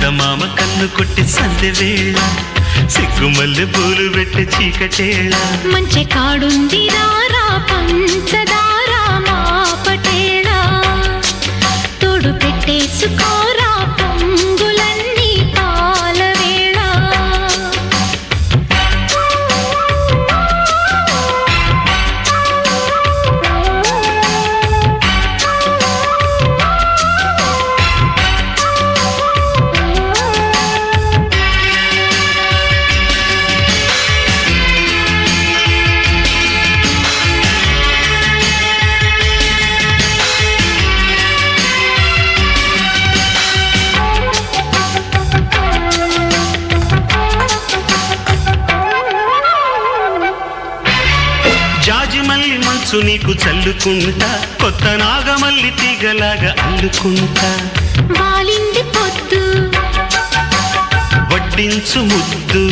చందమామ కన్ను కొట్టి సందె వేళ సిగ్గుమల్లె పూలు పెట్టి చీకటేళ మంచి కాడుంది రారా పంచదారా మా పటేళ తోడు పెట్టేసుకోరా పొంగులన్నీ పాల వేళ జాజిమల్లి మంచు నీకు చల్లుకుంటా కొత్త నాగమల్లి తీగలాగా అల్లుకుంటా వాలింది పొద్దు వడ్డించు ముద్దు